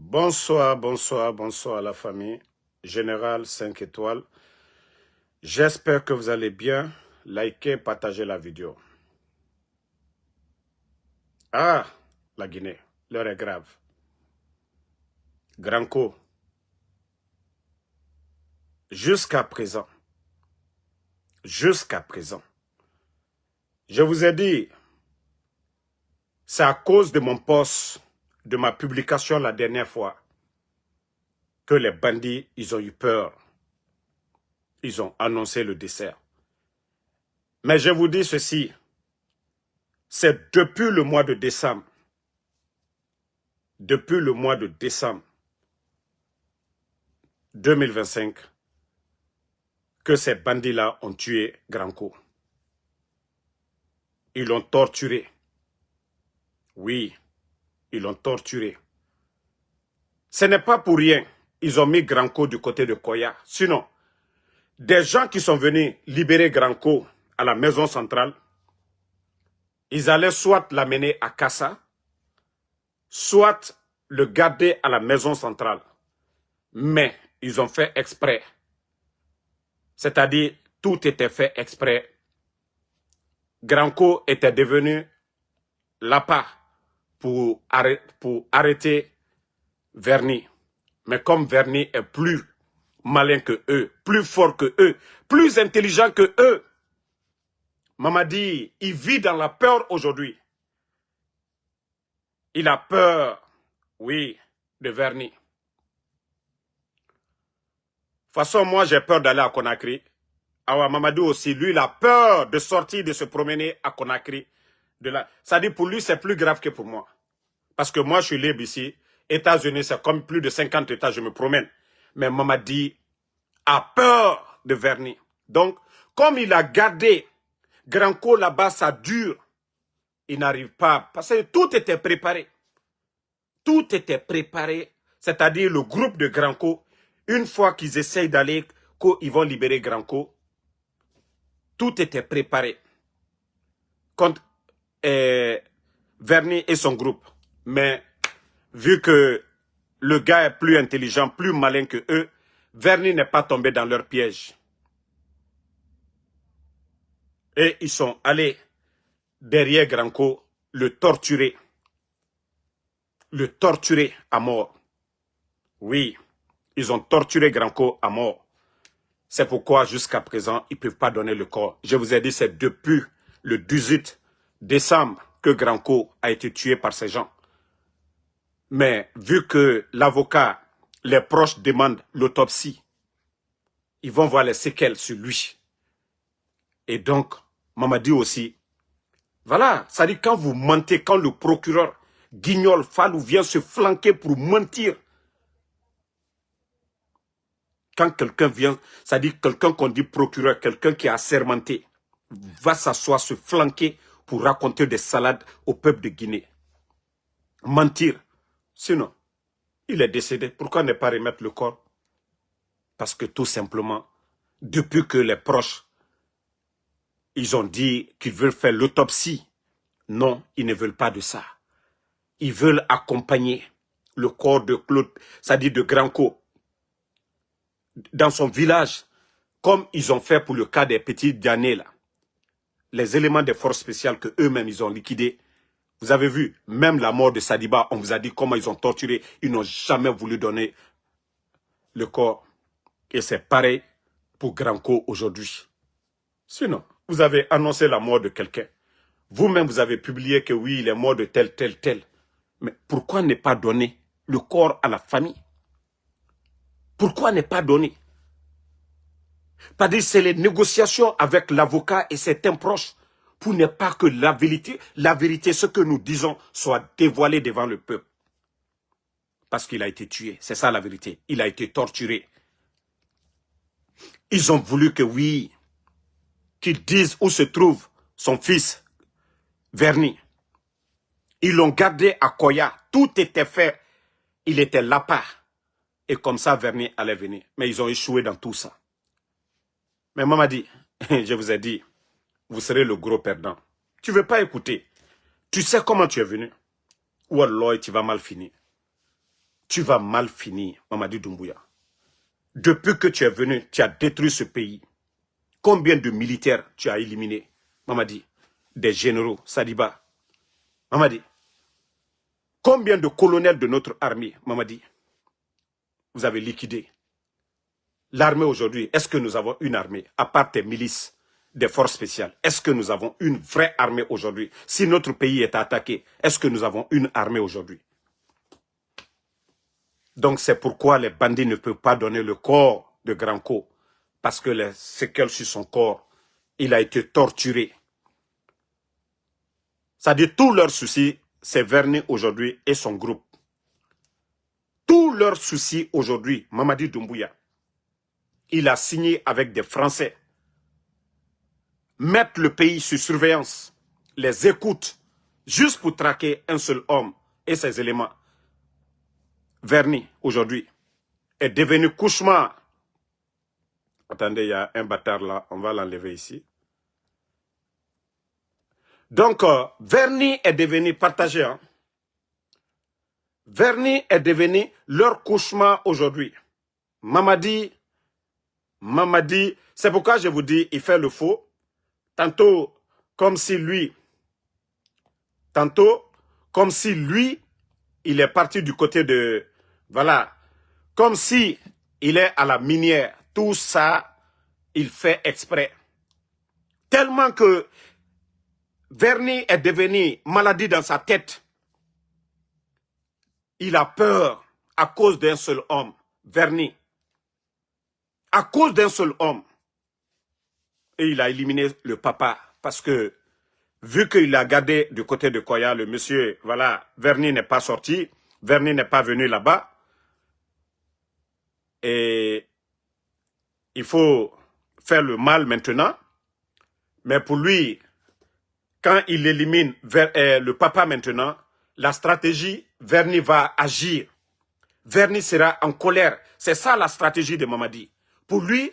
Bonsoir, bonsoir, bonsoir à la famille. Général 5 étoiles. J'espère que vous allez bien. Likez, partagez la vidéo. Ah, la Guinée, l'heure est grave. Granco, jusqu'à présent, je vous ai dit, c'est à cause de mon post, de ma publication la dernière fois, que les bandits, ils ont eu peur. Ils ont annoncé le dessert. Mais je vous dis ceci, c'est depuis le mois de décembre, 2025, que ces bandits-là ont tué Granco. Ils l'ont torturé. Oui, ils l'ont torturé. Ce n'est pas pour rien. Ils ont mis Granco du côté de Koya. Sinon, des gens qui sont venus libérer Granco à la maison centrale, ils allaient soit l'amener à Kassa, soit le garder à la maison centrale. Mais ils ont fait exprès. C'est-à-dire, tout était fait exprès. Granco était devenu l'appât pour arrêter Verny. Mais comme Verny est plus malin que eux, plus fort que eux, plus intelligent que eux, Mamadi, il vit dans la peur aujourd'hui. Il a peur, oui, de Verny. De toute façon, moi, j'ai peur d'aller à Conakry. Awa Mamadou aussi, lui, il a peur de sortir, de se promener à Conakry. Ça dit, pour lui, c'est plus grave que pour moi. Parce que moi, je suis libre ici. États-Unis, c'est comme plus de 50 États, je me promène. Mais Mamadi a peur de Verny. Donc, comme il a gardé Granco là-bas, ça dure. Il n'arrive pas. Parce que tout était préparé. Tout était préparé. C'est-à-dire le groupe de Granco, une fois qu'ils essayent d'aller, qu'ils vont libérer Granco, tout était préparé contre Verny et son groupe. Mais vu que le gars est plus intelligent, plus malin que eux, Verny n'est pas tombé dans leur piège. Et ils sont allés derrière Granco le torturer. Le torturer à mort. Oui, ils ont torturé Granco à mort. C'est pourquoi jusqu'à présent, ils ne peuvent pas donner le corps. Je vous ai dit, c'est depuis le 18 décembre que Granco a été tué par ces gens. Mais vu que l'avocat, les proches demandent l'autopsie, ils vont voir les séquelles sur lui. Et donc, Mamadi aussi, voilà, ça dit quand vous mentez, quand le procureur Guignol Fallou vient se flanquer pour mentir, quand quelqu'un vient, ça dit quelqu'un qu'on dit procureur, quelqu'un qui a assermenté, va s'asseoir, se flanquer pour raconter des salades au peuple de Guinée. Mentir. Sinon, il est décédé. Pourquoi ne pas remettre le corps? Parce que tout simplement, depuis que les proches, ils ont dit qu'ils veulent faire l'autopsie, non, ils ne veulent pas de ça. Ils veulent accompagner le corps de Claude, c'est-à-dire de Granco, dans son village, comme ils ont fait pour le cas des petits Diané, là. Les éléments des forces spéciales que eux-mêmes ils ont liquidés. Vous avez vu, même la mort de Sadiba, on vous a dit comment ils ont torturé. Ils n'ont jamais voulu donner le corps. Et c'est pareil pour Granco aujourd'hui. Sinon, vous avez annoncé la mort de quelqu'un. Vous-même, vous avez publié que oui, il est mort de tel, tel, tel. Mais pourquoi ne pas donner le corps à la famille? Pourquoi ne pas donner? Parce que c'est les négociations avec l'avocat et certains proches pour ne pas que la vérité, ce que nous disons, soit dévoilée devant le peuple. Parce qu'il a été tué, c'est ça la vérité. Il a été torturé. Ils ont voulu que oui, qu'ils disent où se trouve son fils, Verny. Ils l'ont gardé à Koya, tout était fait, il était là-bas. Et comme ça, Verny allait venir. Mais ils ont échoué dans tout ça. Mais maman dit, je vous ai dit, vous serez le gros perdant. Tu ne veux pas écouter. Tu sais comment tu es venu. Ou alors tu vas mal finir. tu vas mal finir, Mamadi Doumbouya. Depuis que tu es venu, tu as détruit ce pays. Combien de militaires tu as éliminés, Mamadi? Des généraux, Sadiba. Mamadi. Combien de colonels de notre armée, Mamadi, vous avez liquidé? L'armée aujourd'hui, est-ce que nous avons une armée, à part tes milices, des forces spéciales? Est-ce que nous avons une vraie armée aujourd'hui? Si notre pays est attaqué, est-ce que nous avons une armée aujourd'hui? Donc c'est pourquoi les bandits ne peuvent pas donner le corps de Granco, parce que les séquelles sur son corps, il a été torturé. C'est-à-dire tout leur souci, c'est Verny aujourd'hui et son groupe. Tout leur souci aujourd'hui, Mamadi Doumbouya, il a signé avec des Français. Mettre le pays sur surveillance, les écoute, juste pour traquer un seul homme et ses éléments. Verny, aujourd'hui, est devenu cauchemar. Attendez, il y a un bâtard là, on va l'enlever ici. Donc, Verny est devenu partagé. Hein? Verny est devenu leur cauchemar aujourd'hui. Mamadi, c'est pourquoi je vous dis, il fait le faux. Tantôt, comme si lui, il est parti du côté de, voilà, comme si il est à la minière. Tout ça, il fait exprès. Tellement que Verny est devenu maladie dans sa tête. Il a peur à cause d'un seul homme, Verny. À cause d'un seul homme. Et il a éliminé le papa. Parce que, vu qu'il a gardé du côté de Koya, le monsieur, voilà, Verny n'est pas sorti. Verny n'est pas venu là-bas. Et il faut faire le mal maintenant. Mais pour lui, quand il élimine le papa maintenant, la stratégie, Verny va agir. Verny sera en colère. C'est ça la stratégie de Mamadi. Pour lui,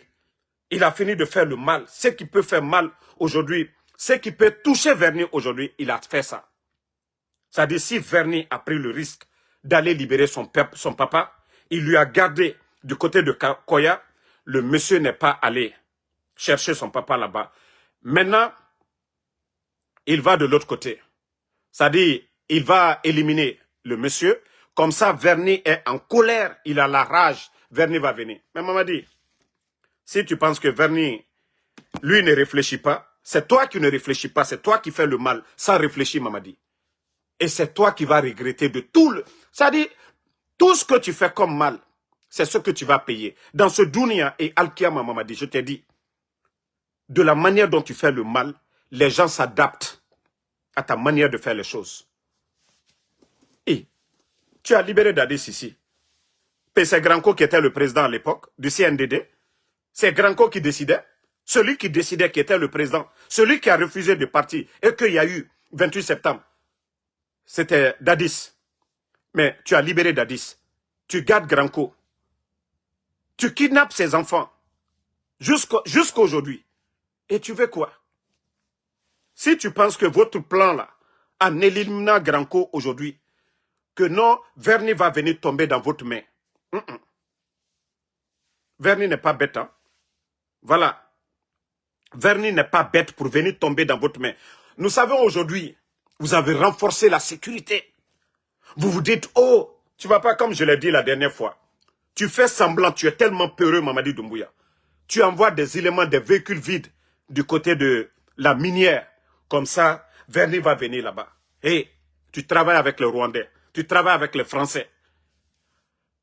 il a fini de faire le mal. Ce qui peut faire mal aujourd'hui, ce qui peut toucher Verny aujourd'hui, il a fait ça. C'est-à-dire, si Verny a pris le risque d'aller libérer son papa, il lui a gardé du côté de Koya, le monsieur n'est pas allé chercher son papa là-bas. Maintenant, il va de l'autre côté. C'est-à-dire, il va éliminer le monsieur. Comme ça, Verny est en colère. Il a la rage. Verny va venir. Mais Mamadi, si tu penses que Verny, lui, ne réfléchit pas, c'est toi qui ne réfléchis pas. C'est toi qui fais le mal sans réfléchir, Mamadi. Et c'est toi qui vas regretter de tout le... C'est-à-dire, tout ce que tu fais comme mal, c'est ce que tu vas payer. Dans ce Dunia et Al-Kiyama, Mamadi, je t'ai dit, de la manière dont tu fais le mal, les gens s'adaptent à ta manière de faire les choses. Et tu as libéré Dadis ici. Et c'est Granco qui était le président à l'époque du CNDD. C'est Granco qui décidait. Celui qui décidait qui était le président. Celui qui a refusé de partir et qu'il y a eu 28 septembre. C'était Dadis. Mais tu as libéré Dadis. Tu gardes Granco. Tu kidnappes ses enfants. Jusqu'à aujourd'hui. Et tu veux quoi? Si tu penses que votre plan là, en éliminant Granco aujourd'hui, que non, Verny va venir tomber dans votre main. Verny n'est pas bête, hein? Voilà. Verny n'est pas bête pour venir tomber dans votre main. Nous savons aujourd'hui, vous avez renforcé la sécurité. Vous vous dites, oh, tu ne vas pas comme je l'ai dit la dernière fois. Tu fais semblant, tu es tellement peureux, Mamadi Doumbouya. Tu envoies des éléments, des véhicules vides du côté de la minière. Comme ça, Verny va venir là-bas. Et tu travailles avec les Rwandais. Tu travailles avec les Français.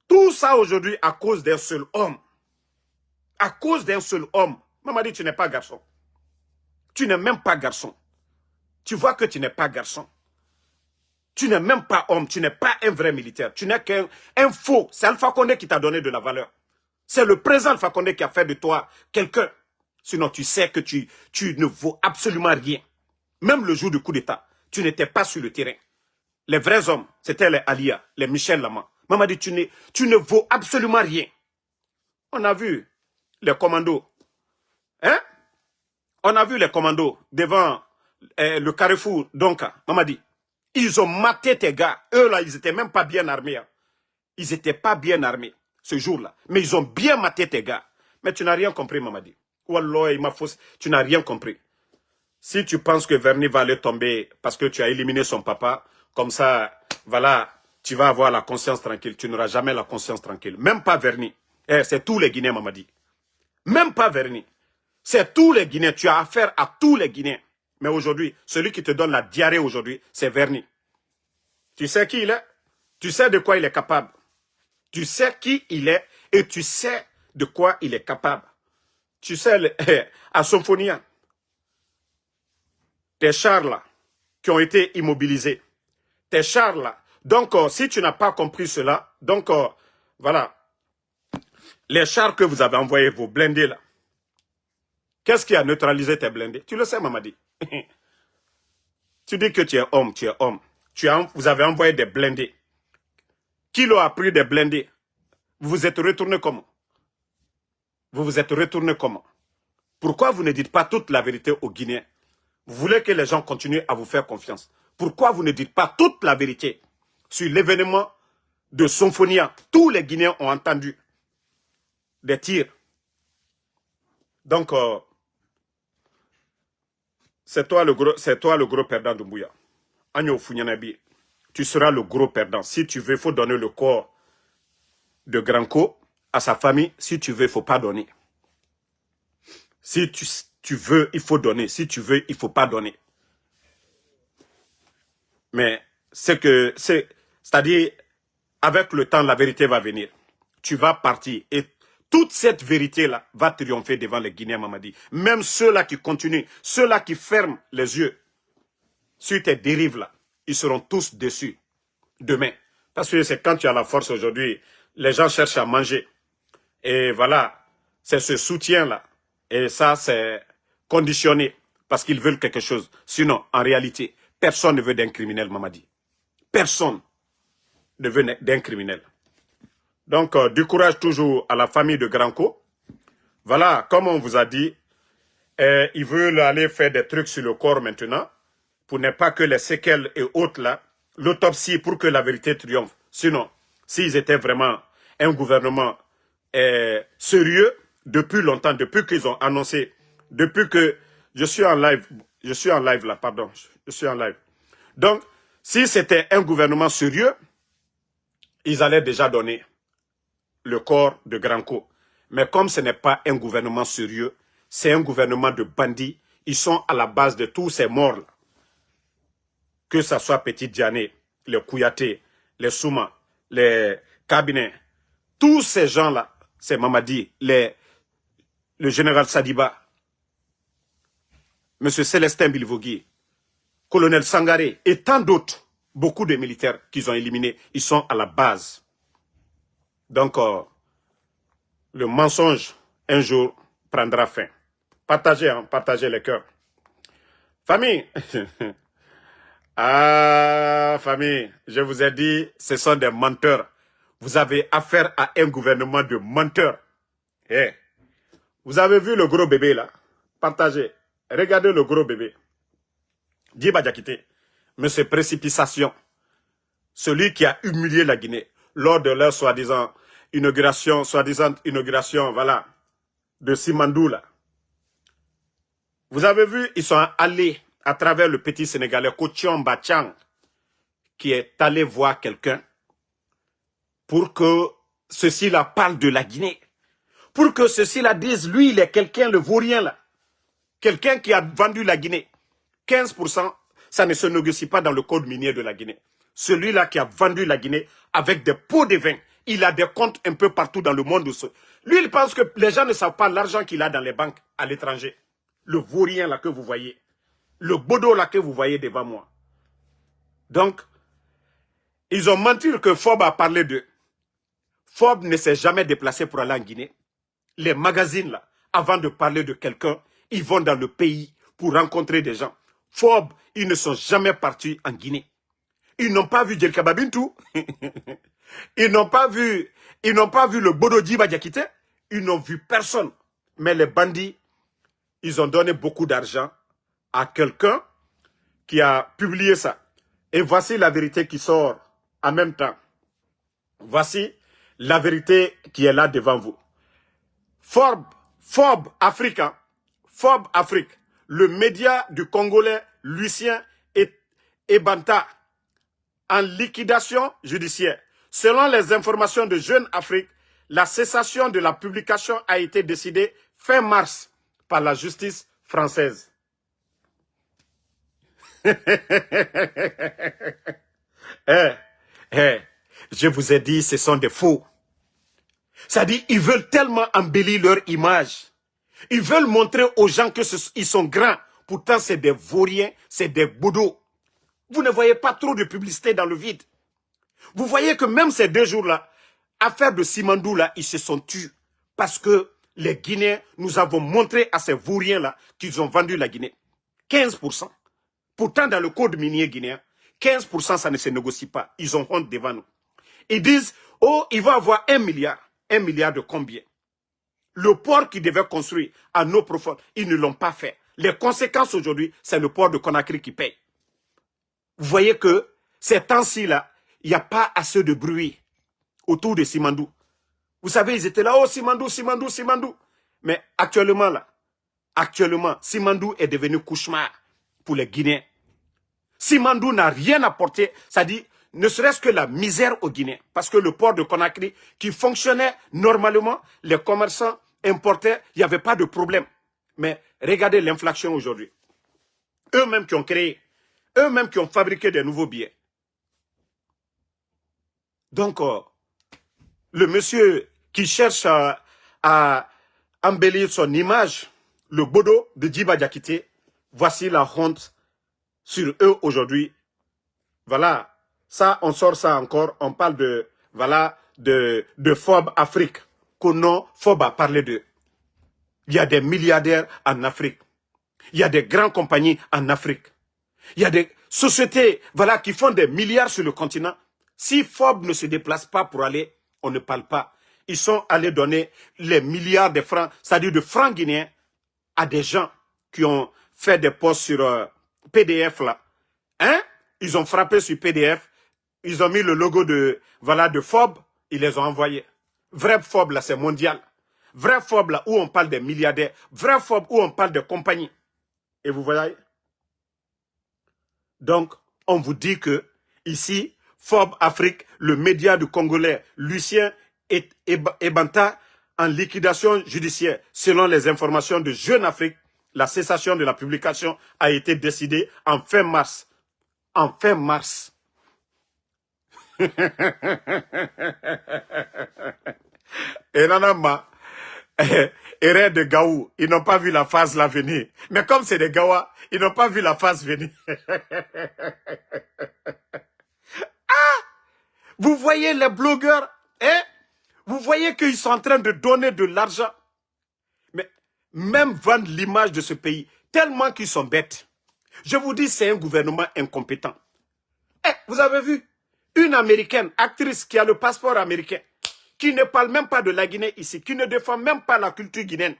Tout ça aujourd'hui à cause d'un seul homme. À cause d'un seul homme. Mamadi, tu n'es pas garçon. Tu n'es même pas garçon. Tu vois que tu n'es pas garçon. Tu n'es même pas homme. Tu n'es pas un vrai militaire. Tu n'es qu'un faux. C'est Alpha Condé qui t'a donné de la valeur. C'est le président Alpha Condé qui a fait de toi quelqu'un. Sinon, tu sais que tu ne vaux absolument rien. Même le jour du coup d'État, tu n'étais pas sur le terrain. Les vrais hommes, c'était les Alia, les Michel Lama. Mamadi, tu ne vaux absolument rien. On a vu les commandos. Hein? On a vu les commandos devant le carrefour d'Onka. Mamadi, ils ont maté tes gars. Eux là, ils n'étaient même pas bien armés. Hein. Ils n'étaient pas bien armés ce jour-là. Mais ils ont bien maté tes gars. Mais tu n'as rien compris, Mamadi. Wallah, il m'a faussé. Tu n'as rien compris. Si tu penses que Verny va aller tomber parce que tu as éliminé son papa, comme ça, voilà, tu vas avoir la conscience tranquille. Tu n'auras jamais la conscience tranquille. Même pas Verny. C'est tous les Guinéens, Mamadi. Même pas Verny. C'est tous les Guinéens. Tu as affaire à tous les Guinéens. Mais aujourd'hui, celui qui te donne la diarrhée aujourd'hui, c'est Verny. Tu sais qui il est? Tu sais de quoi il est capable. Tu sais qui il est et tu sais de quoi il est capable. Tu sais, à Symphonia, tes chars là, qui ont été immobilisés, tes chars là. Donc, si tu n'as pas compris cela, donc, voilà, les chars que vous avez envoyés, vos blindés là, qu'est-ce qui a neutralisé tes blindés? Tu le sais, Mamadi. Tu dis que tu es homme, tu es homme. Vous avez envoyé des blindés. Qui l'a pris des blindés? Vous vous êtes retourné comment? Vous vous êtes retourné comment? Pourquoi vous ne dites pas toute la vérité aux Guinéens? Vous voulez que les gens continuent à vous faire confiance. Pourquoi vous ne dites pas toute la vérité sur l'événement de Symphonia? Tous les Guinéens ont entendu des tirs. Donc, c'est toi le gros perdant de Mbouya. Agno Funyanabi, tu seras le gros perdant. Si tu veux, il faut donner le corps de Granco à sa famille. Si tu veux, il ne faut pas donner. Si tu veux, il faut donner. Si tu veux, il ne faut pas donner. Mais c'est-à-dire, avec le temps, la vérité va venir. Tu vas partir. Et toute cette vérité-là va triompher devant les Guinéens, Mamadi. Même ceux-là qui continuent, ceux-là qui ferment les yeux sur tes dérives-là, ils seront tous déçus demain. Parce que c'est quand tu as la force aujourd'hui, les gens cherchent à manger. Et voilà, c'est ce soutien-là. Et ça, c'est conditionné parce qu'ils veulent quelque chose. Sinon, en réalité, personne ne veut d'un criminel, Mamadi. Personne ne veut d'un criminel. Donc, du courage toujours à la famille de Granco. Voilà, comme on vous a dit, ils veulent aller faire des trucs sur le corps maintenant, pour ne pas que les séquelles et autres là, l'autopsie pour que la vérité triomphe. Sinon, s'ils étaient vraiment un gouvernement sérieux, depuis longtemps, depuis qu'ils ont annoncé, depuis que je suis en live là, pardon, je suis en live. Donc, si c'était un gouvernement sérieux, ils allaient déjà donner le corps de Granco. Mais comme ce n'est pas un gouvernement sérieux, c'est un gouvernement de bandits, ils sont à la base de tous ces morts-là. Que ce soit Petit Diané, les Kouyaté, les Souma, les Cabinets, tous ces gens-là, c'est Mamadi, le général Sadiba, M. Célestin Bilvogui, colonel Sangaré et tant d'autres, beaucoup de militaires qu'ils ont éliminés, ils sont à la base. Donc, le mensonge, un jour, prendra fin. Partagez, hein, partagez les cœurs. Famille, ah, famille, je vous ai dit, ce sont des menteurs. Vous avez affaire à un gouvernement de menteurs. Hey. Vous avez vu le gros bébé là? Partagez. Regardez le gros bébé. Djiba Diakité. Mais c'est précipitation. Celui qui a humilié la Guinée lors de leur soi-disant inauguration, voilà, de Simandou là. Vous avez vu, ils sont allés à travers le petit Sénégalais Kotiom Bachang, qui est allé voir quelqu'un pour que ceci-là parle de la Guinée. Pour que ceci-là dise, lui, il est quelqu'un, le vaurien là. Quelqu'un qui a vendu la Guinée. 15%, ça ne se négocie pas dans le code minier de la Guinée. Celui-là qui a vendu la Guinée avec des pots de vin, il a des comptes un peu partout dans le monde. Lui, il pense que les gens ne savent pas l'argent qu'il a dans les banques à l'étranger. Le vaurien là que vous voyez. Le bodo là que vous voyez devant moi. Donc, ils ont menti que Fob a parlé d'eux. Fob ne s'est jamais déplacé pour aller en Guinée. Les magazines là, avant de parler de quelqu'un, ils vont dans le pays pour rencontrer des gens. Fob, ils ne sont jamais partis en Guinée. Ils n'ont pas vu Djelka Babintou. Ils n'ont pas vu le Bodo Djiba Diakité. Ils n'ont vu personne. Mais les bandits, ils ont donné beaucoup d'argent à quelqu'un qui a publié ça. Et voici la vérité qui sort en même temps. Voici la vérité qui est là devant vous. Forbes Afrique, hein. Forbes Afrique, le média du Congolais Lucien Ebanta, en liquidation judiciaire. Selon les informations de Jeune Afrique, la cessation de la publication a été décidée fin mars par la justice française. Je vous ai dit, ce sont des faux. Ça dit, ils veulent tellement embellir leur image. Ils veulent montrer aux gens qu'ils sont grands. Pourtant, c'est des vauriens, c'est des boudots. Vous ne voyez pas trop de publicité dans le vide. Vous voyez que même ces 2 jours-là, affaire de Simandou, là, ils se sont tus. Parce que les Guinéens, nous avons montré à ces vauriens-là qu'ils ont vendu la Guinée. 15%. Pourtant, dans le code minier guinéen, 15%, ça ne se négocie pas. Ils ont honte devant nous. Ils disent, oh, il va avoir 1 milliard. 1 milliard de combien? Le port qu'ils devaient construire à eau profonde, ils ne l'ont pas fait. Les conséquences aujourd'hui, c'est le port de Conakry qui paye. Vous voyez que ces temps-ci, là, il n'y a pas assez de bruit autour de Simandou. Vous savez, ils étaient là, oh, Simandou, Simandou, Simandou. Mais actuellement, là, Simandou est devenu cauchemar pour les Guinéens. Simandou n'a rien apporté, ça dit, ne serait-ce que la misère aux Guinéens. Parce que le port de Conakry, qui fonctionnait normalement, les commerçants importaient, il n'y avait pas de problème. Mais regardez l'inflation aujourd'hui. Eux-mêmes qui ont créé, eux-mêmes qui ont fabriqué des nouveaux billets. Donc, le monsieur qui cherche à embellir son image, le bodo de Djiba Diakité, voici la honte sur eux aujourd'hui. Voilà, ça, on sort ça encore, on parle de, voilà, de Forbes Afrique, qu'on Forbes a parlé d'eux. Il y a des milliardaires en Afrique. Il y a des grandes compagnies en Afrique. Il y a des sociétés, voilà, qui font des milliards sur le continent. Si Forbes ne se déplace pas pour aller, on ne parle pas. Ils sont allés donner les milliards de francs, c'est-à-dire de francs guinéens, à des gens qui ont fait des posts sur PDF là. Hein? Ils ont frappé sur PDF, ils ont mis le logo de, voilà, de Forbes, ils les ont envoyés. Vrai Forbes là, c'est mondial. Vrai Forbes là, où on parle des milliardaires. Vrai Forbes où on parle de compagnies. Et vous voyez? Donc, on vous dit que, ici, Forbes Afrique, le média du Congolais Lucien Ebanta, en liquidation judiciaire. Selon les informations de Jeune Afrique, la cessation de la publication a été décidée en fin mars. En fin mars. Et Nanama, erreur de Gaou, ils n'ont pas vu la phase là venir. Mais comme c'est des Gawa, ils n'ont pas vu la phase venir. Vous voyez les blogueurs, hein? Vous voyez qu'ils sont en train de donner de l'argent. Mais même vendre l'image de ce pays, tellement qu'ils sont bêtes. Je vous dis, c'est un gouvernement incompétent. Vous avez vu une Américaine, actrice qui a le passeport américain, qui ne parle même pas de la Guinée ici, qui ne défend même pas la culture guinéenne.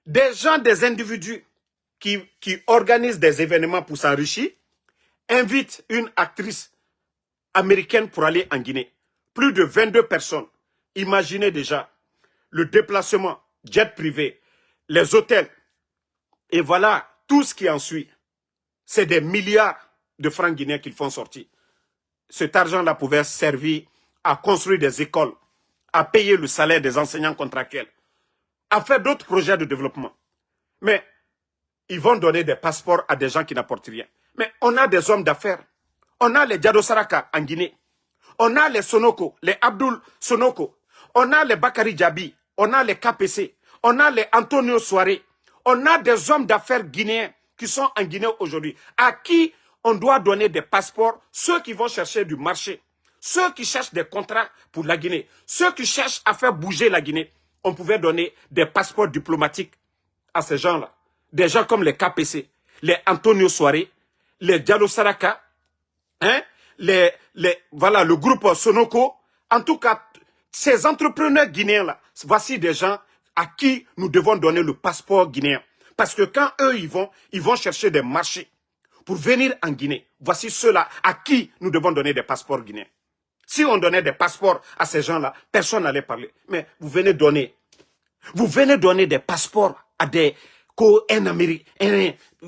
Des gens, des individus qui organisent des événements pour s'enrichir, invitent une actrice américaine pour aller en Guinée. Plus de 22 personnes. Imaginez déjà le déplacement, jet privé, les hôtels. Et voilà, tout ce qui en suit. C'est des milliards de francs guinéens qu'ils font sortir. Cet argent-là pouvait servir à construire des écoles, à payer le salaire des enseignants contractuels, à faire d'autres projets de développement. Mais ils vont donner des passeports à des gens qui n'apportent rien. Mais on a des hommes d'affaires. On a les Diado Saraka en Guinée. On a les Sonoko, les Abdul Sonoko. On a les Bakari Djabi. On a les KPC. On a les Antonio Soare. On a des hommes d'affaires guinéens qui sont en Guinée aujourd'hui, à qui on doit donner des passeports, ceux qui vont chercher du marché, ceux qui cherchent des contrats pour la Guinée, ceux qui cherchent à faire bouger la Guinée. On pouvait donner des passeports diplomatiques à ces gens-là. Des gens comme les KPC, les Antonio Soare, les Diallo Saraka, hein, voilà, le groupe Sonoko. En tout cas, ces entrepreneurs guinéens-là, voici des gens à qui nous devons donner le passeport guinéen. Parce que quand eux, ils vont chercher des marchés pour venir en Guinée. Voici ceux-là à qui nous devons donner des passeports guinéens. Si on donnait des passeports à ces gens-là, personne n'allait parler. Mais vous venez donner des passeports à des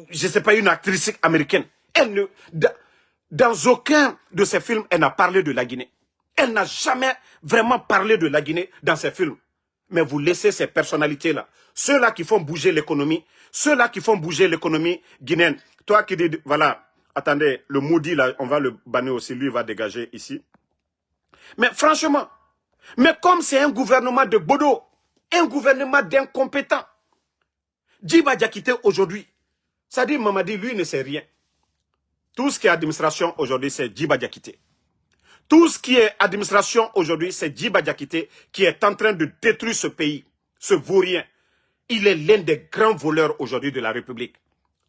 je sais pas, une actrice américaine. Dans aucun de ses films, elle n'a parlé de la Guinée. Elle n'a jamais vraiment parlé de la Guinée dans ses films. Mais vous laissez ces personnalités-là, ceux-là qui font bouger l'économie, guinéenne. Toi qui dis, voilà, attendez, le maudit là, on va le bannir aussi, lui il va dégager ici. Mais franchement, mais comme c'est un gouvernement de bodo, un gouvernement d'incompétents, Djiba Diakité aujourd'hui, ça dit Mamadi, lui ne sait rien. Tout ce qui est administration aujourd'hui, c'est Djiba Diakité. Tout ce qui est administration aujourd'hui, c'est Djiba Diakité qui est en train de détruire ce pays, ce vaurien. Il est l'un des grands voleurs aujourd'hui de la République.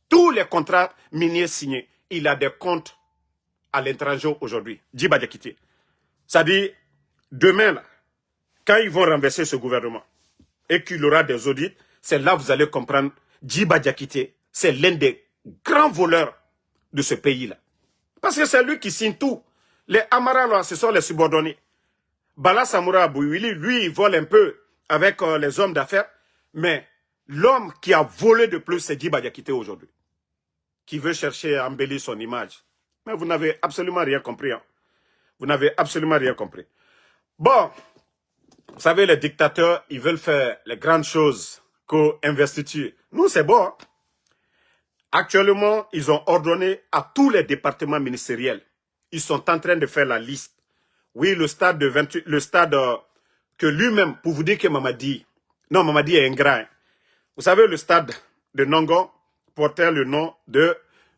Tous les contrats miniers signés, il a des comptes à l'étranger aujourd'hui. Djiba Diakité. Ça dit, demain, là, quand ils vont renverser ce gouvernement et qu'il y aura des audits, c'est là que vous allez comprendre, Djiba Diakité, c'est l'un des grands voleurs de ce pays-là. Parce que c'est lui qui signe tout. Les Amara, là, ce sont les subordonnés. Bala Samoura Abouyili, lui, il vole un peu avec les hommes d'affaires. Mais l'homme qui a volé de plus, c'est Djiba Diakité aujourd'hui. Qui veut chercher à embellir son image. Mais vous n'avez absolument rien compris. Hein. Vous n'avez absolument rien compris. Bon, vous savez, les dictateurs, ils veulent faire les grandes choses qu'investiture. Nous, c'est bon. Hein. Actuellement, ils ont ordonné à tous les départements ministériels. Ils sont en train de faire la liste. Oui, le stade de 28, le stade que lui-même, pour vous dire que Mamadi, non, Mamadi est ingrat. Hein. Vous savez, le stade de Nongon portait le nom de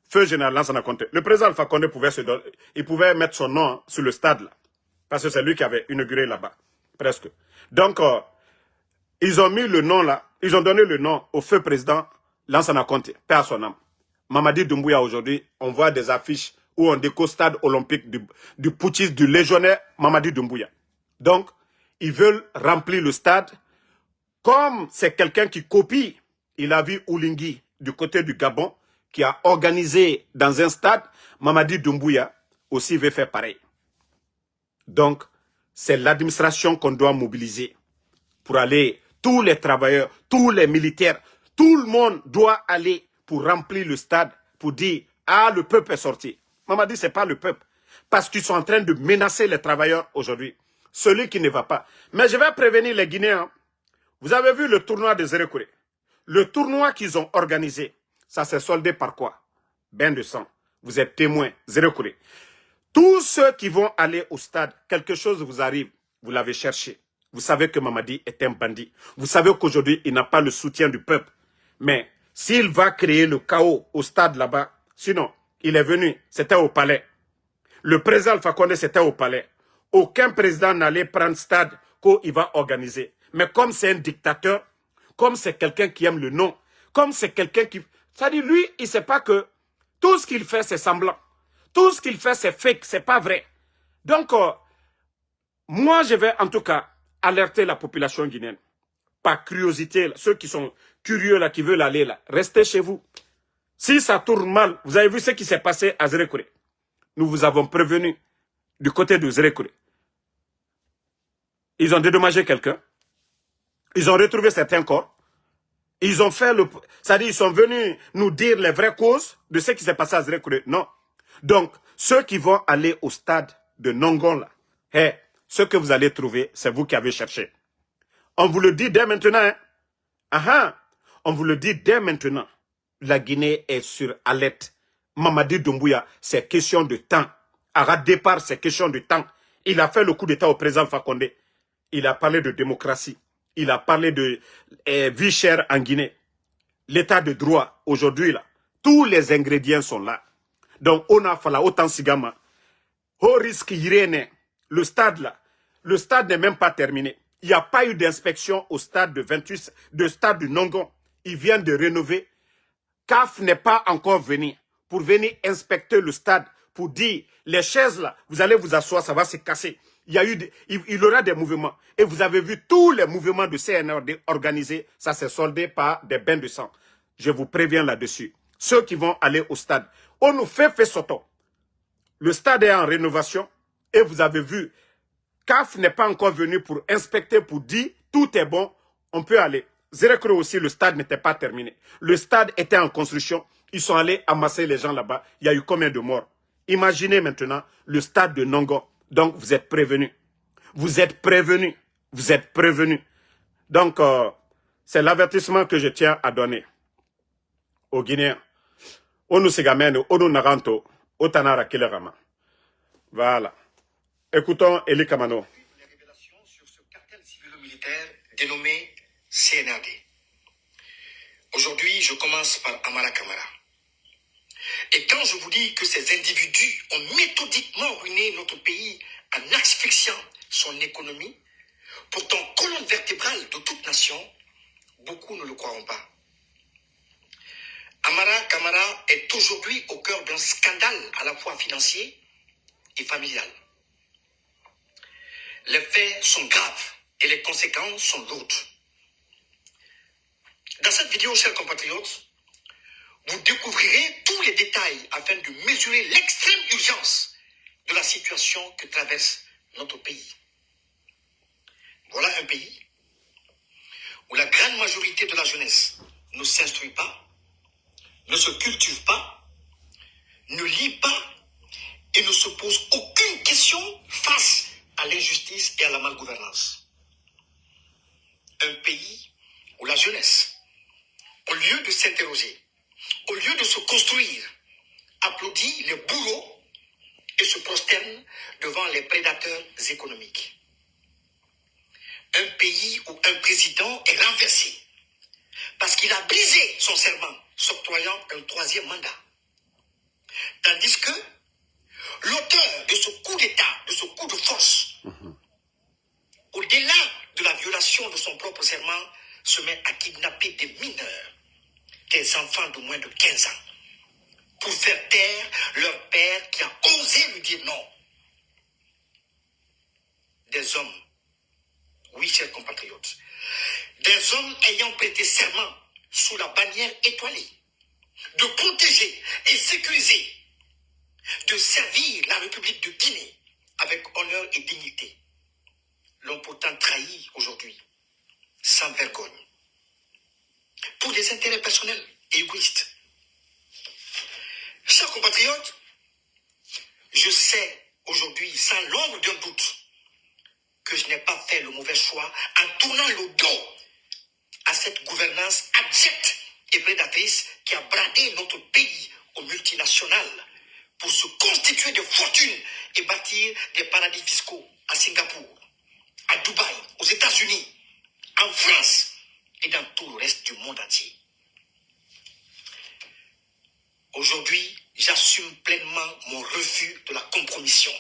Feu Général Lansana Conté. Le président Alpha Condé pouvait mettre son nom hein, sur le stade là. Parce que c'est lui qui avait inauguré là-bas. Presque. Donc, ils ont mis le nom là, ils ont donné le nom au feu président Lansana Conté, paix à son âme. Mamadi Doumbouya aujourd'hui, on voit des affiches où on déco stade olympique du putschiste, du légionnaire Mamadi Doumbouya. Donc, ils veulent remplir le stade. Comme c'est quelqu'un qui copie, il a vu Oulingui du côté du Gabon, qui a organisé dans un stade, Mamadi Doumbouya aussi veut faire pareil. Donc, c'est l'administration qu'on doit mobiliser pour aller, tous les travailleurs, tous les militaires, tout le monde doit aller pour remplir le stade, pour dire, ah, le peuple est sorti. Mamadi, ce n'est pas le peuple. Parce qu'ils sont en train de menacer les travailleurs aujourd'hui. Celui qui ne va pas. Mais je vais prévenir les Guinéens. Vous avez vu le tournoi de Zérekouré. Le tournoi qu'ils ont organisé, ça s'est soldé par quoi? Bain de sang. Vous êtes témoins, Zérekouré. Tous ceux qui vont aller au stade, quelque chose vous arrive, vous l'avez cherché. Vous savez que Mamadi est un bandit. Vous savez qu'aujourd'hui, il n'a pas le soutien du peuple. Mais s'il va créer le chaos au stade là-bas, sinon, il est venu, c'était au palais. Le président Alpha Condé, c'était au palais. Aucun président n'allait prendre stade qu'il va organiser. Mais comme c'est un dictateur, comme c'est quelqu'un qui aime le nom, comme c'est quelqu'un qui... C'est-à-dire, lui, il ne sait pas que tout ce qu'il fait, c'est semblant. Tout ce qu'il fait, c'est fake, c'est pas vrai. Donc, moi, je vais en tout cas alerter la population guinéenne. Par curiosité, ceux qui sont curieux, là, qui veulent aller là, restez chez vous. Si ça tourne mal, vous avez vu ce qui s'est passé à Zérekouré. Nous vous avons prévenu du côté de Zérekouré. Ils ont dédommagé quelqu'un. Ils ont retrouvé certains corps. Ils ont fait le... C'est-à-dire, ils sont venus nous dire les vraies causes de ce qui s'est passé à Zérekouré. Non. Donc, ceux qui vont aller au stade de Nongon, là, ce que vous allez trouver, c'est vous qui avez cherché. On vous le dit dès maintenant. Hein? On vous le dit dès maintenant. La Guinée est sur alerte. Mamadi Doumbouya, c'est question de temps. Arrête départ, c'est question de temps. Il a fait le coup d'État au président Fakonde. Il a parlé de démocratie. Il a parlé de vie chère en Guinée. L'état de droit, aujourd'hui, là, tous les ingrédients sont là. Donc, on a fait autant Sigama. Au risque Irene, le stade là, le stade n'est même pas terminé. Il n'y a pas eu d'inspection au stade de 28, de stade du Nongon. Ils viennent de rénover. CAF n'est pas encore venu pour venir inspecter le stade, pour dire, les chaises là, vous allez vous asseoir, ça va se casser. Il y aura des mouvements. Et vous avez vu tous les mouvements de CNRD organisés, ça s'est soldé par des bains de sang. Je vous préviens là-dessus. Ceux qui vont aller au stade, on nous fait soto. Le stade est en rénovation et vous avez vu CAF n'est pas encore venu pour inspecter, pour dire tout est bon, on peut aller. Zérekro aussi, le stade n'était pas terminé. Le stade était en construction. Ils sont allés amasser les gens là-bas. Il y a eu combien de morts? Imaginez maintenant le stade de Nongo. Donc, vous êtes prévenus. Vous êtes prévenus. Vous êtes prévenus. Donc, c'est l'avertissement que je tiens à donner aux Guinéens. Onu Segamene, Onu Naranto, Otanara Kilerama. Voilà. Écoutons Eli Kamano. Les révélations sur ce cartel civilo-militaire dénommé CNRD. Aujourd'hui, je commence par Amara Kamara. Et quand je vous dis que ces individus ont méthodiquement ruiné notre pays en asphyxiant son économie, pourtant colonne vertébrale de toute nation, beaucoup ne le croiront pas. Amara Kamara est aujourd'hui au cœur d'un scandale à la fois financier et familial. Les faits sont graves et les conséquences sont lourdes. Dans cette vidéo, chers compatriotes, vous découvrirez tous les détails afin de mesurer l'extrême urgence de la situation que traverse notre pays. Voilà un pays où la grande majorité de la jeunesse ne s'instruit pas, ne se cultive pas, ne lit pas et ne se pose aucune question face à l'injustice et à la malgouvernance. Un pays où la jeunesse, au lieu de s'interroger, au lieu de se construire, applaudit les bourreaux et se prosterne devant les prédateurs économiques. Un pays où un président est renversé parce qu'il a brisé son serment, s'octroyant un troisième mandat. Tandis que l'auteur de ce coup d'État, de ce coup de force, au-delà de la violation de son propre serment, se met à kidnapper des mineurs, des enfants de moins de 15 ans, pour faire taire leur père qui a osé lui dire non. Des hommes, oui, chers compatriotes, des hommes ayant prêté serment sous la bannière étoilée, de protéger et sécuriser, de servir la République de Guinée avec honneur et dignité, l'ont pourtant trahi aujourd'hui, sans vergogne, pour des intérêts personnels et égoïstes. Chers compatriotes, je sais aujourd'hui, sans l'ombre d'un doute, que je n'ai pas fait le mauvais choix en tournant le dos à cette gouvernance abjecte et prédatrice qui a bradé notre pays aux multinationales pour se constituer de fortunes et bâtir des paradis fiscaux à Singapour, à Dubaï, aux États-Unis, en France et dans tout le reste du monde entier. Aujourd'hui, j'assume pleinement mon refus de la compromission.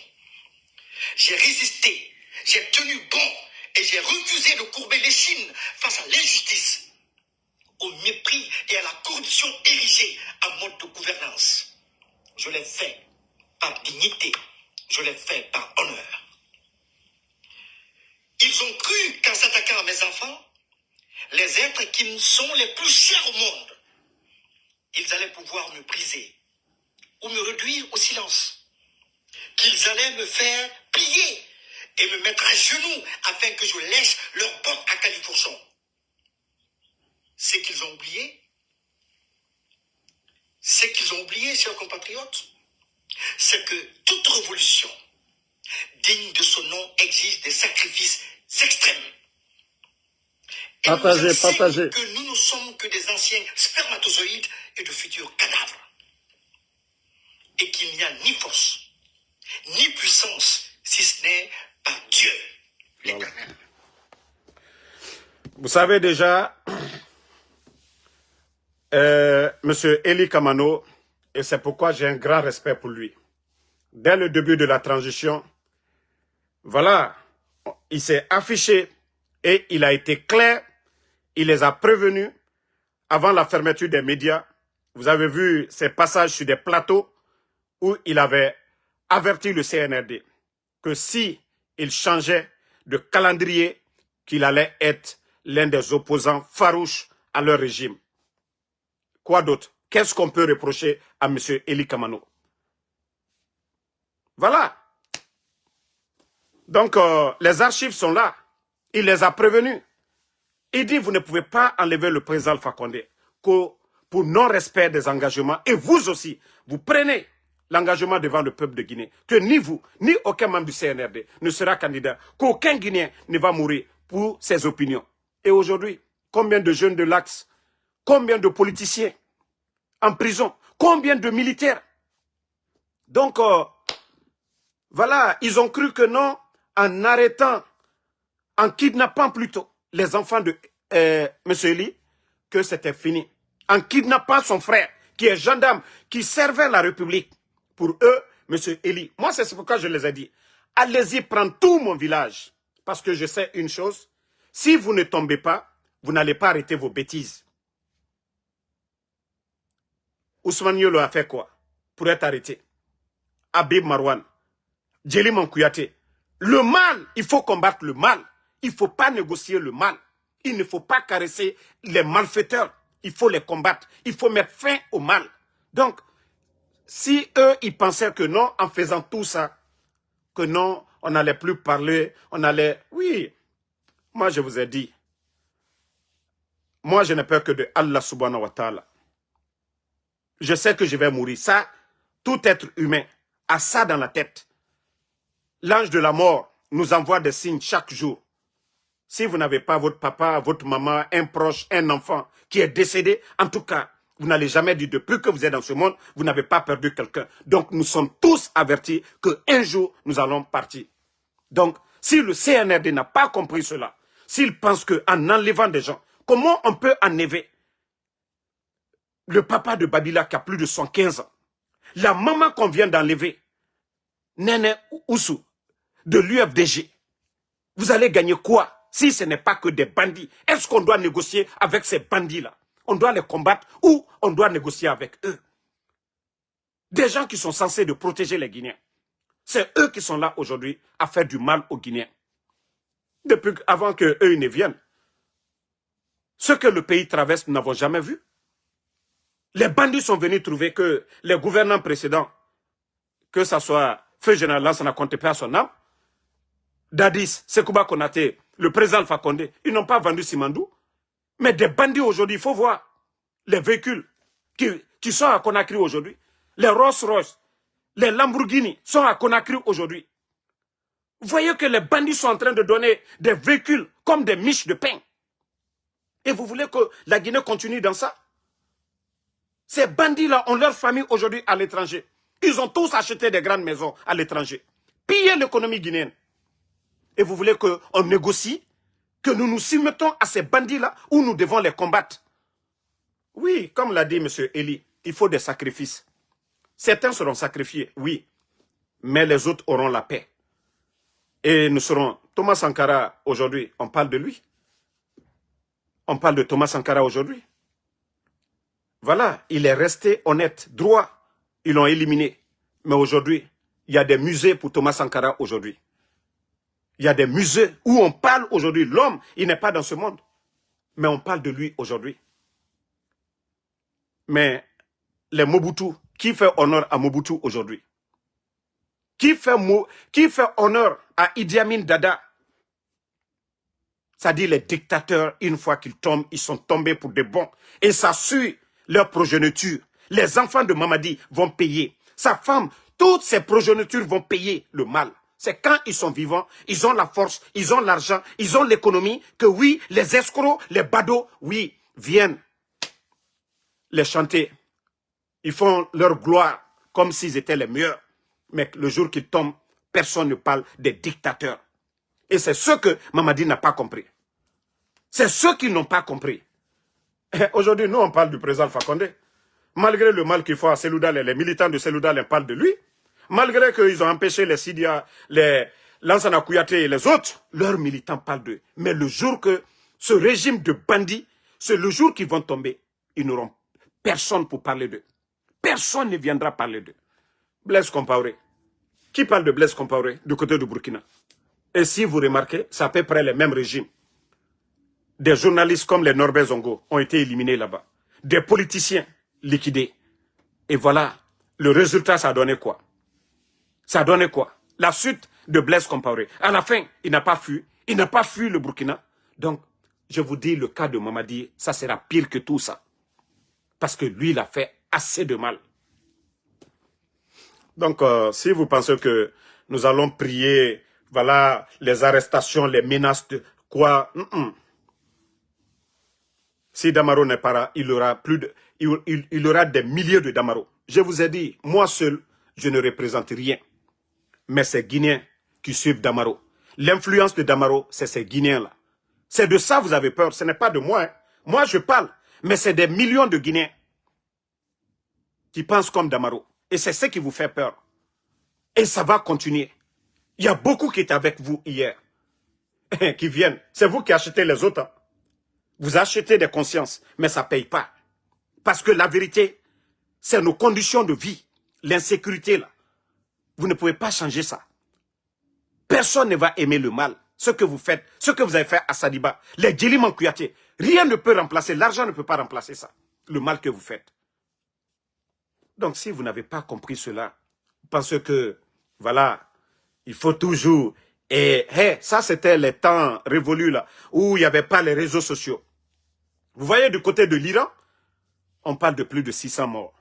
J'ai résisté, j'ai tenu bon et j'ai refusé de courber l'échine face à l'injustice, au mépris et à la corruption érigée en mode de gouvernance. Je l'ai fait par dignité, je l'ai fait par honneur. Ils ont cru qu'en s'attaquant à mes enfants, les êtres qui me sont les plus chers au monde, ils allaient pouvoir me briser ou me réduire au silence, qu'ils allaient me faire plier et me mettre à genoux afin que je lèche leur botte à califourchon. Ce qu'ils ont oublié, chers compatriotes, c'est que toute révolution digne de ce nom exige des sacrifices extrêmes. Et Partagez. que nous ne sommes que des anciens spermatozoïdes et de futurs cadavres. Et qu'il n'y a ni force, ni puissance, si ce n'est par Dieu, l'Éternel. Vous savez déjà, Monsieur Eli Kamano, et c'est pourquoi j'ai un grand respect pour lui. Dès le début de la transition, voilà, il s'est affiché et il a été clair, il les a prévenus avant la fermeture des médias. Vous avez vu ses passages sur des plateaux où il avait averti le CNRD que si il changeait de calendrier, qu'il allait être l'un des opposants farouches à leur régime. Quoi d'autre? Qu'est-ce qu'on peut reprocher à M. Eli Kamano? Voilà. Donc, les archives sont là. Il les a prévenus. Il dit, vous ne pouvez pas enlever le président Alpha Condé pour non-respect des engagements. Et vous aussi, vous prenez l'engagement devant le peuple de Guinée, que ni vous, ni aucun membre du CNRD ne sera candidat, qu'aucun Guinéen ne va mourir pour ses opinions. Et aujourd'hui, combien de jeunes de l'Axe, combien de politiciens en prison, combien de militaires? Donc, voilà, ils ont cru que non, en arrêtant, en kidnappant plutôt les enfants de M. Eli, que c'était fini. En kidnappant son frère, qui est gendarme, qui servait la République. Pour eux, M. Eli, moi c'est pourquoi je les ai dit, allez-y prendre tout mon village. Parce que je sais une chose, si vous ne tombez pas, vous n'allez pas arrêter vos bêtises. Ousmane Yolo a fait quoi pour être arrêté? Habib Marwan, Djeli Mankouyaté. Le mal, il faut combattre le mal. Il ne faut pas négocier le mal. Il ne faut pas caresser les malfaiteurs. Il faut les combattre. Il faut mettre fin au mal. Donc, si eux, ils pensaient que non, en faisant tout ça, que non, on n'allait plus parler, on allait... Oui, moi je vous ai dit, moi je n'ai peur que de Allah subhanahu wa ta'ala. Je sais que je vais mourir. Ça, tout être humain a ça dans la tête. L'ange de la mort nous envoie des signes chaque jour. Si vous n'avez pas votre papa, votre maman, un proche, un enfant qui est décédé, en tout cas, vous n'allez jamais dire depuis que vous êtes dans ce monde, vous n'avez pas perdu quelqu'un. Donc nous sommes tous avertis qu'un jour, nous allons partir. Donc, si le CNRD n'a pas compris cela, s'il pense qu'en enlevant des gens, comment on peut enlever le papa de Babila qui a plus de 115 ans, la maman qu'on vient d'enlever, Nene Oussou, de l'UFDG, vous allez gagner quoi si ce n'est pas que des bandits? Est-ce qu'on doit négocier avec ces bandits-là? On doit les combattre ou on doit négocier avec eux? Des gens qui sont censés de protéger les Guinéens. C'est eux qui sont là aujourd'hui à faire du mal aux Guinéens. Depuis avant qu'eux ne viennent. Ce que le pays traverse, nous n'avons jamais vu. Les bandits sont venus trouver que les gouvernants précédents, que ce soit Feu Général Lansana Conté à son âme, Dadis, Sekouba Konaté, le président Alpha Condé, ils n'ont pas vendu Simandou. Mais des bandits aujourd'hui, il faut voir les véhicules qui sont à Conakry aujourd'hui. Les Rolls-Royce, les Lamborghini sont à Conakry aujourd'hui. Vous voyez que les bandits sont en train de donner des véhicules comme des miches de pain. Et vous voulez que la Guinée continue dans ça? Ces bandits-là ont leur famille aujourd'hui à l'étranger. Ils ont tous acheté des grandes maisons à l'étranger. Piller l'économie guinéenne. Et vous voulez qu'on négocie, que nous nous soumettons à ces bandits-là où nous devons les combattre? Oui, comme l'a dit M. Eli, il faut des sacrifices. Certains seront sacrifiés, oui, mais les autres auront la paix. Et nous serons... Thomas Sankara, aujourd'hui, on parle de lui. On parle de Thomas Sankara aujourd'hui. Voilà, il est resté honnête, droit. Ils l'ont éliminé. Mais aujourd'hui, il y a des musées pour Thomas Sankara aujourd'hui. Il y a des musées où on parle aujourd'hui. L'homme, il n'est pas dans ce monde. Mais on parle de lui aujourd'hui. Mais les Mobutu, qui fait honneur à Mobutu aujourd'hui? Qui fait honneur à Idi Amin Dada? Ça dit les dictateurs, une fois qu'ils tombent, ils sont tombés pour de bons. Et ça suit leur progéniture. Les enfants de Mamadi vont payer. Sa femme, toutes ses progénitures vont payer le mal. C'est quand ils sont vivants, ils ont la force, ils ont l'argent, ils ont l'économie, que oui, les escrocs, les badauds, oui, viennent les chanter. Ils font leur gloire comme s'ils étaient les meilleurs. Mais le jour qu'ils tombent, personne ne parle des dictateurs. Et c'est ce que Mamadi n'a pas compris. C'est ceux qui n'ont pas compris. Aujourd'hui, nous, on parle du président Alpha Condé. Malgré le mal qu'il faut à Seloudal, les militants de Seloudal parlent de lui. Malgré qu'ils ont empêché les Sidia, les Lansana Kouyaté et les autres, leurs militants parlent d'eux. Mais le jour que ce régime de bandits, c'est le jour qu'ils vont tomber, ils n'auront personne pour parler d'eux. Personne ne viendra parler d'eux. Blaise Compaoré. Qui parle de Blaise Compaoré du côté du Burkina? Et si vous remarquez, c'est à peu près les mêmes régimes. Des journalistes comme les Norbert Zongo ont été éliminés là-bas. Des politiciens liquidés. Et voilà, le résultat, ça a donné quoi? Ça a donné quoi? La suite de Blaise Compaoré. À la fin, il n'a pas fui. Il n'a pas fui le Burkina. Donc, je vous dis, le cas de Mamadi, ça sera pire que tout ça. Parce que lui, il a fait assez de mal. Donc, si vous pensez que nous allons prier, voilà, les arrestations, les menaces de quoi, si Damaro n'est pas là, il aura il aura des milliers de Damaro. Je vous ai dit, moi seul, je ne représente rien. Mais c'est Guinéens qui suivent Damaro. L'influence de Damaro, c'est ces Guinéens-là. C'est de ça que vous avez peur, ce n'est pas de moi. Hein. Moi, je parle, mais c'est des millions de Guinéens qui pensent comme Damaro. Et c'est ce qui vous fait peur. Et ça va continuer. Il y a beaucoup qui étaient avec vous hier, qui viennent. C'est vous qui achetez les autres. Hein. Vous achetez des consciences, mais ça ne paye pas. Parce que la vérité, c'est nos conditions de vie. L'insécurité, là. Vous ne pouvez pas changer ça. Personne ne va aimer le mal. Ce que vous faites, ce que vous avez fait à Sadiba, les Djeliman Kouyaté, rien ne peut remplacer, l'argent ne peut pas remplacer ça. Le mal que vous faites. Donc si vous n'avez pas compris cela, vous pensez que, voilà, il faut toujours... Et ça c'était les temps révolus là, où il n'y avait pas les réseaux sociaux. Vous voyez du côté de l'Iran, on parle de plus de 600 morts.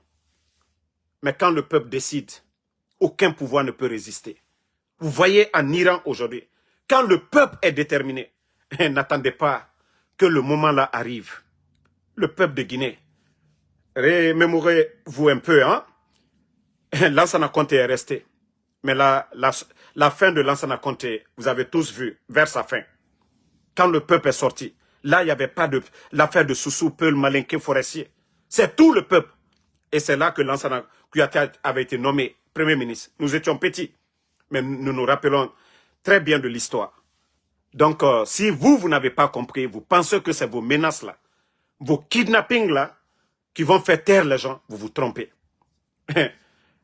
Mais quand le peuple décide, aucun pouvoir ne peut résister. Vous voyez en Iran aujourd'hui, quand le peuple est déterminé, n'attendez pas que le moment là arrive. Le peuple de Guinée, remémorez-vous un peu, hein? Lansana Conté est resté. Mais la fin de Lansana Conté, vous avez tous vu, vers sa fin. Quand le peuple est sorti, là, il n'y avait pas de l'affaire de Soussou, Peul, Malinké, Forestier. C'est tout le peuple. Et c'est là que Lansana Kouyaté avait été nommé Premier ministre. Nous étions petits, mais nous nous rappelons très bien de l'histoire. Donc, si vous n'avez pas compris, vous pensez que c'est vos menaces-là, vos kidnappings-là, qui vont faire taire les gens, vous vous trompez.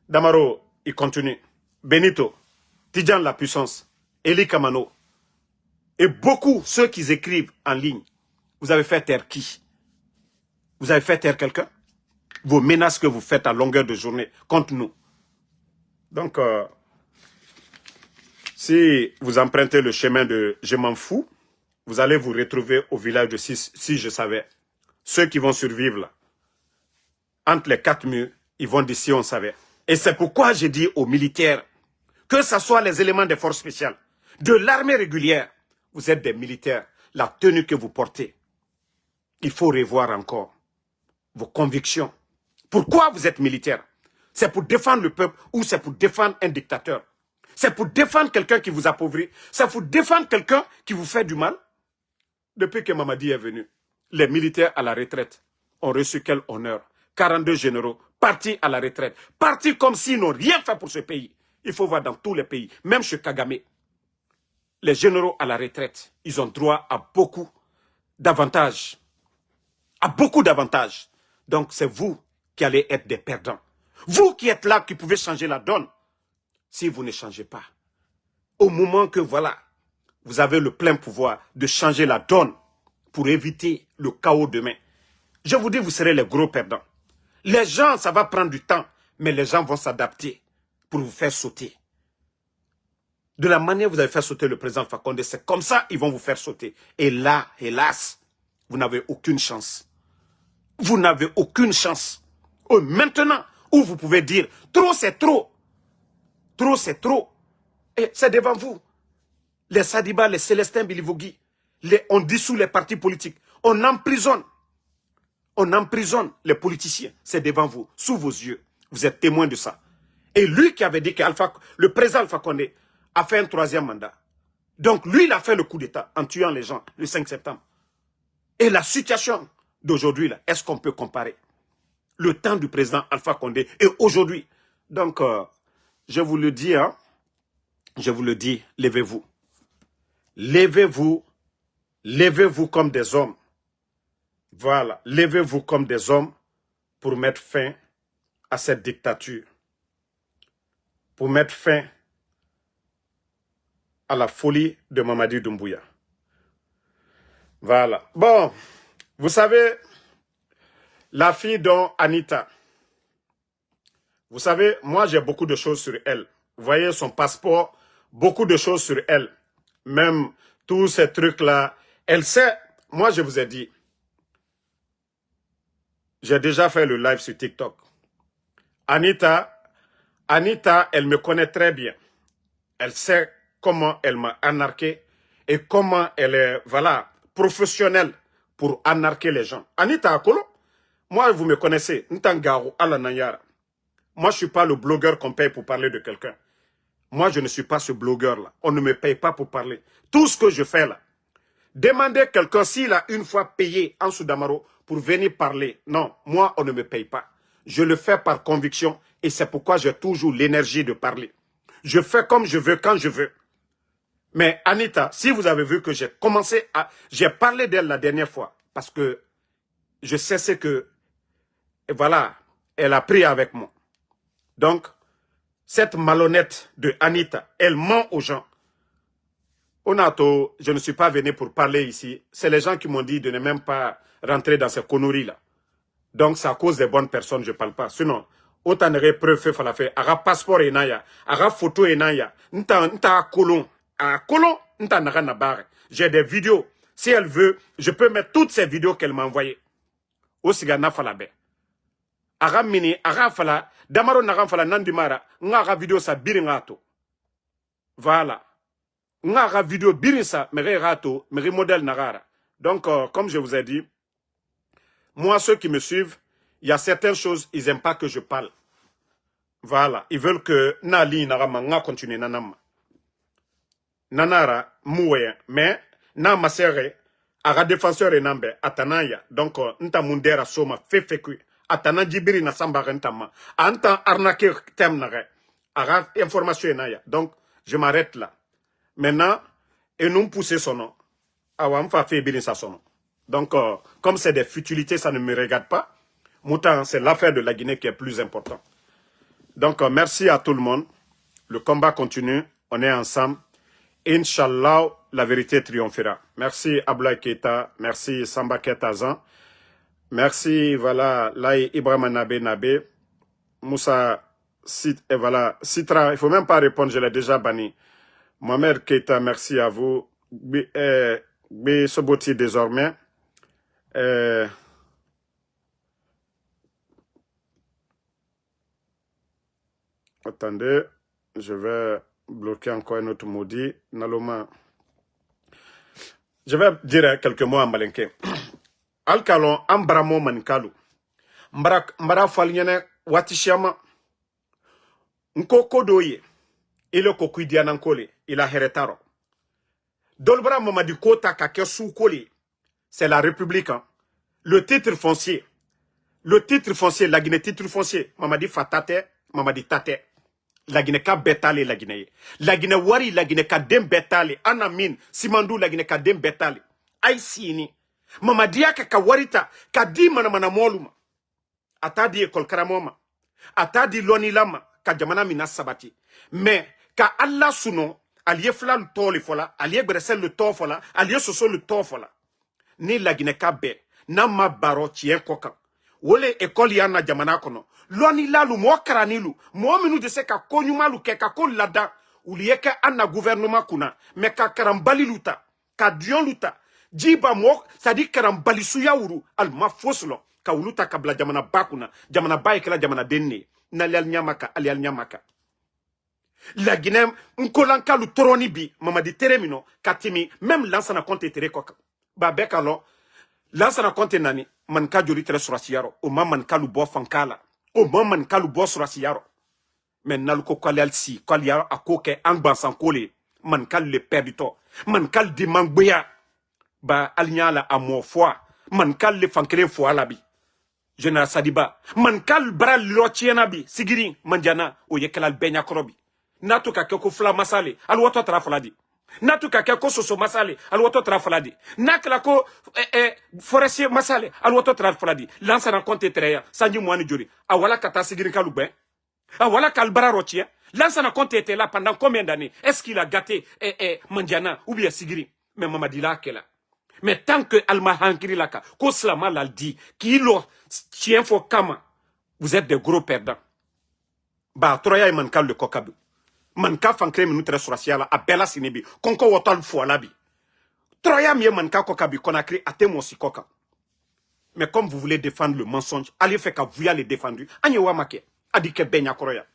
Damaro, il continue. Benito, Tidjan la puissance, Eli Kamano, et beaucoup, ceux qui écrivent en ligne, vous avez fait taire qui? Vous avez fait taire quelqu'un? Vos menaces que vous faites à longueur de journée contre nous. Donc, si vous empruntez le chemin de Je m'en fous, vous allez vous retrouver au village de si je savais. Ceux qui vont survivre là, entre les 4 murs, ils vont d'ici on savait. Et c'est pourquoi j'ai dit aux militaires, que ce soit les éléments des forces spéciales, de l'armée régulière, vous êtes des militaires, la tenue que vous portez, il faut revoir encore vos convictions. Pourquoi vous êtes militaire? C'est pour défendre le peuple ou c'est pour défendre un dictateur? C'est pour défendre quelqu'un qui vous appauvrit? C'est pour défendre quelqu'un qui vous fait du mal? Depuis que Mamadi est venu, les militaires à la retraite ont reçu quel honneur? 42 généraux partis à la retraite, partis comme s'ils n'ont rien fait pour ce pays. Il faut voir dans tous les pays, même chez Kagame. Les généraux à la retraite, ils ont droit à beaucoup d'avantages. À beaucoup d'avantages. Donc c'est vous qui allez être des perdants. Vous qui êtes là, qui pouvez changer la donne. Si vous ne changez pas, au moment que voilà, vous avez le plein pouvoir de changer la donne pour éviter le chaos demain. Je vous dis, vous serez les gros perdants. Les gens, ça va prendre du temps, mais les gens vont s'adapter pour vous faire sauter. De la manière que vous avez fait sauter le président Fakonde, c'est comme ça qu'ils vont vous faire sauter. Et là, hélas, vous n'avez aucune chance. Vous n'avez aucune chance. Oh, maintenant, où vous pouvez dire, trop c'est trop. Trop c'est trop. Et c'est devant vous. Les Sadiba, les Célestins Bilivogui, on dissout les partis politiques. On emprisonne les politiciens. C'est devant vous, sous vos yeux. Vous êtes témoin de ça. Et lui qui avait dit que le président Alpha Condé a fait un 3e mandat. Donc lui, il a fait le coup d'État en tuant les gens le 5 septembre. Et la situation d'aujourd'hui, est-ce qu'on peut comparer le temps du président Alpha Condé et aujourd'hui? Donc, je vous le dis, hein, je vous le dis, levez-vous. Levez-vous. Levez-vous comme des hommes. Voilà, levez-vous comme des hommes pour mettre fin à cette dictature. Pour mettre fin à la folie de Mamadi Doumbouya. Voilà. Bon, vous savez, la fille dont Anita, vous savez, moi j'ai beaucoup de choses sur elle. Vous voyez son passeport, beaucoup de choses sur elle. Même tous ces trucs-là. Elle sait, moi je vous ai dit, j'ai déjà fait le live sur TikTok. Anita, elle me connaît très bien. Elle sait comment elle m'a anarqué et comment elle est, voilà, professionnelle pour anarquer les gens. Anita Akolo, moi vous me connaissez, Ntangaro Alanayara. Moi je ne suis pas le blogueur qu'on paye pour parler de quelqu'un. Moi je ne suis pas ce blogueur-là. On ne me paye pas pour parler. Tout ce que je fais là, demandez quelqu'un s'il a une fois payé en Soudamaro pour venir parler. Non, moi, on ne me paye pas. Je le fais par conviction et c'est pourquoi j'ai toujours l'énergie de parler. Je fais comme je veux, quand je veux. Mais Anita, si vous avez vu que j'ai commencé à... J'ai parlé d'elle la dernière fois parce que je sais ce que... Voilà, elle a pris avec moi. Donc, cette malhonnête de Anita, elle ment aux gens. Onato, je ne suis pas venu pour parler ici. C'est les gens qui m'ont dit de ne même pas rentrer dans ces conneries-là. Donc, c'est à cause des bonnes personnes, je ne parle pas. Sinon, autant de preuves, il faut faire. Aga passeport et naya, aga photo et naya. Nta colon. À colon, nta na barre. J'ai des vidéos. Si elle veut, je peux mettre toutes ces vidéos qu'elle m'a envoyées. Aussi, gana falabe. Aga mini, aga fala, damaro naga fala nandimara, nga aga vidéo sa biringato. Voilà. Nga vidéo birinsa, mere rato, mere modèle nagara. Donc, comme je vous ai dit, moi, ceux qui me suivent, il y a certaines choses, ils n'aiment pas que je parle. Voilà. Ils veulent que Nali Narama nga continue nanama. Nanara, moué, mais, na masere, aga défenseur et nambe, atanaya. Donc, nta mundera soma, fefeku, atana jibiri na samba rentama. Anta arnaque tem nare. Aga information et naya. Donc, je m'arrête là. Maintenant, et nous pousser son nom. Awam fa fait bien sa son nom. Donc, comme c'est des futilités, ça ne me regarde pas. Moutan, c'est l'affaire de la Guinée qui est plus importante. Donc, merci à tout le monde. Le combat continue. On est ensemble. Inch'Allah, la vérité triomphera. Merci Ablaï Keita. Merci Samba Ketazan. Merci, voilà, Laï Ibrahim Nabé. Moussa, et voilà, Citra. Il ne faut même pas répondre, je l'ai déjà banni. Mohamed Keita, merci à vous. B. Soboti désormais. Attendez, je vais bloquer encore un autre maudit. Naloma. Je vais dire quelques mots en malinké. Alkalon, ambramo mankalu. Mbara falnyene watishama. Nkoko doye. Ile kokuidiana nkole. Ila heretaro. Dolbra Mamadi Kota Kake Soukoli, c'est la République. Hein. Le titre foncier, la Guinée titre foncier, Mamadi Fatate, Mamadi Tate. La Guinée ka betale la Guinée. La Guinée wari, la Guinée ka dem betale. Anamin, Simandou, la Guinée ka dem betale. Aïsini. Mamadi ka warita, ka di manamana moluma. Atadi ekol karamoma. Atadi loni lama, ka jamana mina sabati. Mais, ka Allah suno, allié fla le tort le fola, allié Gressel le tort fola, allié Soso le tort fola. Ni la Guinée kabe, na ma baro tien koka. Wole ekoli yana jamana kono. Loni lalu mo karanilu, mo minu de se ka konyumalu ke ka ko lada, uliye ke anna gouvernement kuna, me ka karambali luta, ka dion luta. Jiba mo, ça dit karambali suya uru, al ma foslo, ka uluta kabla jamana bakuna, jamana baikela jamana denne, na lial nyamaka, alial nyamaka. La Guinée, Nkolanka lu toroni bi, Mamadi Teremino, Katimi, même lansana compte tere koka. Ba bekalo, lansana compte nani, manka jori tere surasiyaro, o manka lu bo fankala, o manka lu bo surasiyaro. Mais naluko kwali si, kwali yaro akoke angbansan kole, manka le perdito, manka di mangbeya, ba alignala a mo foi, manka le fankele foi labi. Général Sadiba, manka bral lotiena bi, sigirin, manjana, o yekelal benya korobi. Natu ka keko fla masale, alwato trafaladi. Natu ka keko soso masale, alwato trafaladi. Nakla ko forestier masale, alwato trafaladi. Lansa na compte treya, sanji mwani juri. Awala kata sigirin kalouben. Awala kalbara rotia. Lansa na compte était là pendant combien d'années? Est-ce qu'il a gâté Mandiana ou bien sigirin? Mais Mamadi la kela. Mais tant que Alma Hankiri laka, ko slama l'a dit, qui lo tient fo kama, vous êtes des gros perdants. Ba troya iman kal le kokabu. manka fankre minu tre surasiala a bela sinibi konko wotal fualabi troya mie manka kokabi konakri ate mosikoka. Mais comme vous voulez défendre le mensonge, allez faire que vous allez défendre. Agne make adike benya koroya.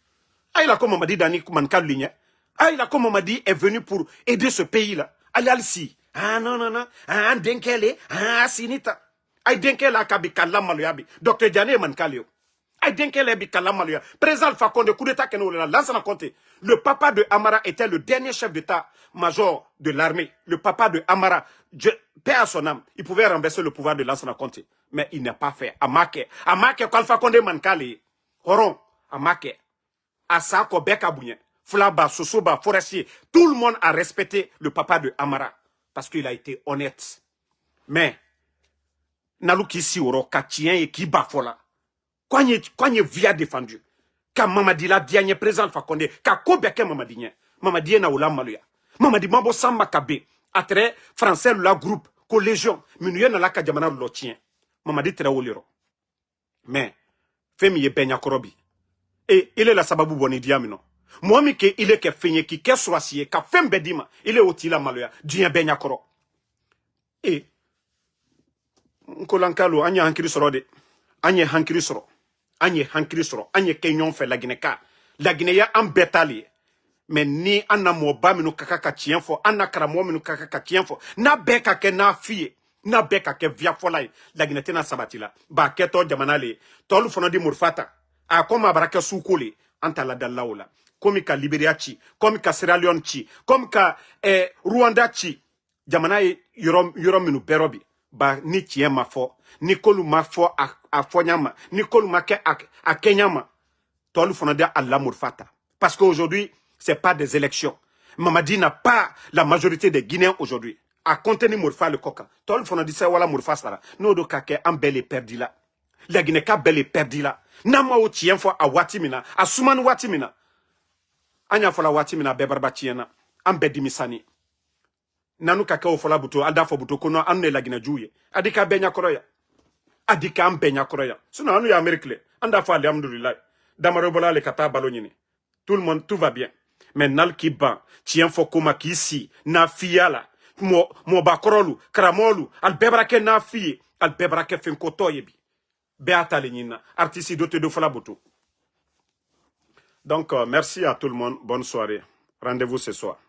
Aïla comme on m'a dit Dani manka ligne. Aïla comme on m'a dit est venu pour aider ce pays là. Allez alsi. Ah non non non. Ah denkele. Ah sinita. Aïe denkele akabi kala maluyabi. Docteur Diané manka leo. Aïe denkele bi kala maluya. Président Alpha Condé coup d'état que nous lance na compte. Le papa de Amara était le dernier chef d'état-major de l'armée. Le papa de Amara, paix à son âme, il pouvait renverser le pouvoir de Lansana Conté. Mais il n'a pas fait. Amake, Alpha Condé Mankale, Horon, Amake, Asako Bekabouyen, Flaba, Sosoba, Forestier, tout le monde a respecté le papa de Amara parce qu'il a été honnête. Mais, Nalouki Sioro, Katien et Kibafola, quand il via défendu, ka Mamadi la dianye président Alpha Condé ka ko beke Mamadi na ula maluya Mamadi mambo samba kabe atre français la groupe ko légion minuye na la ka jamana lo tien Mamadi tere wolero mais femi ye benya korobi et il est la sababu boni diamino momi ke il est ke fenye ki ke soasie ka fembe dima il est otila maluya dien benya koro et nkolankalo anya hankiri soro de anya hankiri soro Anye hankiri soro, anye kenyon fe la Guinée-ka. La Guinée en bétali. Mais ni anna moba minu kaka chien fo, anna karamo minu kaka chien fo. Na beka ke na fie, na beka ke via folai. La Guinée tena sabatila. Ba keto jamanale, tolu fono di murfata. A koma baraka soukole, anta la dalaola. Komi ka Liberia chi, komi ka Sierra Leone chi, komi ka Rwanda chi. Jamanaye yorom minu berobi. Ba ni chien ma fo, ni kolu ma fo a fonyama, ni kolu ma ke a kenyama. Tolu fonada à l'amour fata. Parce qu'aujourd'hui, c'est pas des élections. Mamadi n'a pas la majorité des Guinéens aujourd'hui. A compter ni Mourfa le coca. Tolu fonada ça wala Mourfa sara. No do kake am belle perdi là. La Guinée ka belle perdi là. Nama o chien fo a watimina, a suman watimina. Anya fo la watimina bebarba chiena. Am bedimisani. Nanu kaka ofola buto alda fo buto kono anne la Guinée jouye adika benya koroya adika am benya koroya sinon anu ya Amérique anda fo alhamdulillah damaro bola le kata balonyini tout le monde tout va bien mais nal kiban tien fo koma kisi na fiala mo bakorolu kramolu al bebrake na fie al bebrake fen kotoyebi beata lenyina artiste dote do fola buto. Donc merci à tout le monde, bonne soirée, rendez-vous ce soir.